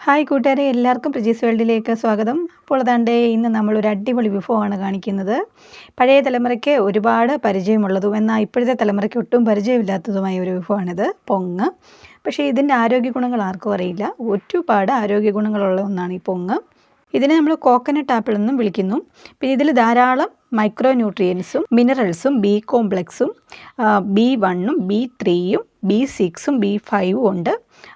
Hi കൂട്ടുകാരെ, എല്ലാവർക്കും പ്രജീസ് വേൾഡിലേക്ക് സ്വാഗതം. അപ്പോൾ അതാണ്ട് ഇന്ന് നമ്മളൊരു അടിപൊളി വിഭവമാണ് കാണിക്കുന്നത്. പഴയ തലമുറയ്ക്ക് ഒരുപാട് പരിചയമുള്ളതും എന്നാൽ ഇപ്പോഴത്തെ തലമുറയ്ക്ക് ഒട്ടും പരിചയമില്ലാത്തതുമായ ഒരു വിഭവമാണിത്, പൊങ്ങ്. പക്ഷേ ഇതിൻ്റെ ആരോഗ്യ ഗുണങ്ങൾ ആർക്കും അറിയില്ല. ഒരുപാട് ആരോഗ്യ ഗുണങ്ങളുള്ള ഒന്നാണ് ഈ പൊങ്ങ്. ഇതിനെ നമ്മൾ കോക്കനട്ട് ആപ്പിൾ എന്നും വിളിക്കുന്നു. പിന്നെ ഇതിൽ ധാരാളം മൈക്രോ ന്യൂട്രിയൻസും മിനറൽസും ബി കോംപ്ലക്സും B1ഉം B3യും B6ഉം B5ഉം ഉണ്ട്.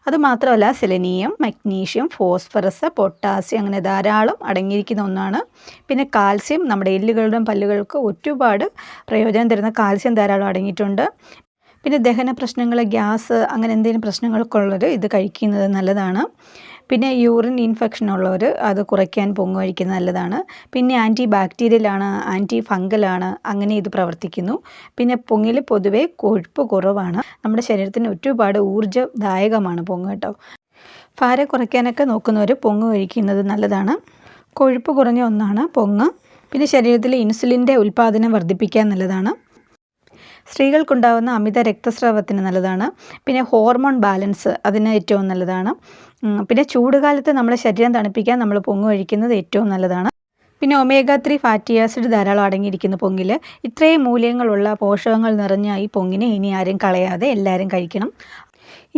അതുമാത്രമല്ല സെലനിയം, മഗ്നീഷ്യം, ഫോസ്ഫറസ്, പൊട്ടാസ്യം അങ്ങനെ ധാരാളം അടങ്ങിയിരിക്കുന്ന ഒന്നാണ്. പിന്നെ കാൽസ്യം, നമ്മുടെ എല്ലുകളുടെയും പല്ലുകൾക്ക് ഒരുപാട് പ്രയോജനം തരുന്ന കാൽസ്യം ധാരാളം അടങ്ങിയിട്ടുണ്ട്. പിന്നെ ദഹന പ്രശ്നങ്ങൾ, ഗ്യാസ് അങ്ങനെ എന്തെങ്കിലും പ്രശ്നങ്ങൾക്കുള്ളവർ ഇത് കഴിക്കുന്നത് നല്ലതാണ്. പിന്നെ യൂറിൻ ഇൻഫെക്ഷൻ ഉള്ളവർ അത് കുറയ്ക്കാൻ പൊങ്ങ് കഴിക്കുന്നത് നല്ലതാണ്. പിന്നെ ആൻറ്റി ബാക്ടീരിയലാണ്, ആൻറ്റി ഫംഗലാണ്, അങ്ങനെ ഇത് പ്രവർത്തിക്കുന്നു. പിന്നെ പൊങ്ങിൽ പൊതുവെ കൊഴുപ്പ് കുറവാണ്. നമ്മുടെ ശരീരത്തിന് ഒരുപാട് ഊർജ്ജദായകമാണ് പൊങ്ങ് കേട്ടോ. ഭാരം കുറയ്ക്കാനൊക്കെ നോക്കുന്നവർ പൊങ്ങ് കഴിക്കുന്നത് നല്ലതാണ്. കൊഴുപ്പ് കുറഞ്ഞ ഒന്നാണ് പൊങ്ങ്. പിന്നെ ശരീരത്തിലെ ഇൻസുലിൻ്റെ ഉൽപ്പാദനം വർദ്ധിപ്പിക്കാൻ നല്ലതാണ്. സ്ത്രീകൾക്കുണ്ടാകുന്ന അമിത രക്തസ്രാവത്തിന് നല്ലതാണ്. പിന്നെ ഹോർമോൺ ബാലൻസ് അതിന് ഏറ്റവും നല്ലതാണ്. പിന്നെ ചൂടുകാലത്ത് നമ്മുടെ ശരീരം തണുപ്പിക്കാൻ നമ്മൾ പൊങ്ങ് കഴിക്കുന്നത് ഏറ്റവും നല്ലതാണ്. പിന്നെ ഒമേഗ 3 ഫാറ്റി ആസിഡ് ധാരാളം അടങ്ങിയിരിക്കുന്ന പൊങ്ങിൽ. ഇത്രയും മൂല്യങ്ങളുള്ള പോഷകങ്ങൾ നിറഞ്ഞ ഈ പൊങ്ങിനെ ഇനി ആരും കളയാതെ എല്ലാവരും കഴിക്കണം.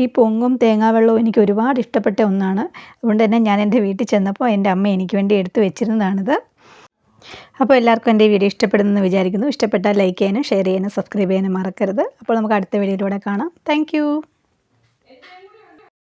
ഈ പൊങ്ങും തേങ്ങാവെള്ളവും എനിക്ക് ഒരുപാട് ഇഷ്ടപ്പെട്ട ഒന്നാണ്. അതുകൊണ്ട് തന്നെ ഞാൻ എൻ്റെ വീട്ടിൽ ചെന്നപ്പോൾ എൻ്റെ അമ്മ എനിക്ക് വേണ്ടി എടുത്തു വെച്ചിരുന്നതാണിത്. അപ്പോൾ എല്ലാവർക്കും എൻ്റെ വീഡിയോ ഇഷ്ടപ്പെടുന്നെന്ന് വിചാരിക്കുന്നു. ഇഷ്ടപ്പെട്ടാൽ ലൈക്ക് ചെയ്യാനും ഷെയർ ചെയ്യാനും സബ്സ്ക്രൈബ് ചെയ്യാനും മറക്കരുത്. അപ്പോൾ നമുക്ക് അടുത്ത വീഡിയോയിലൂടെ കാണാം. താങ്ക്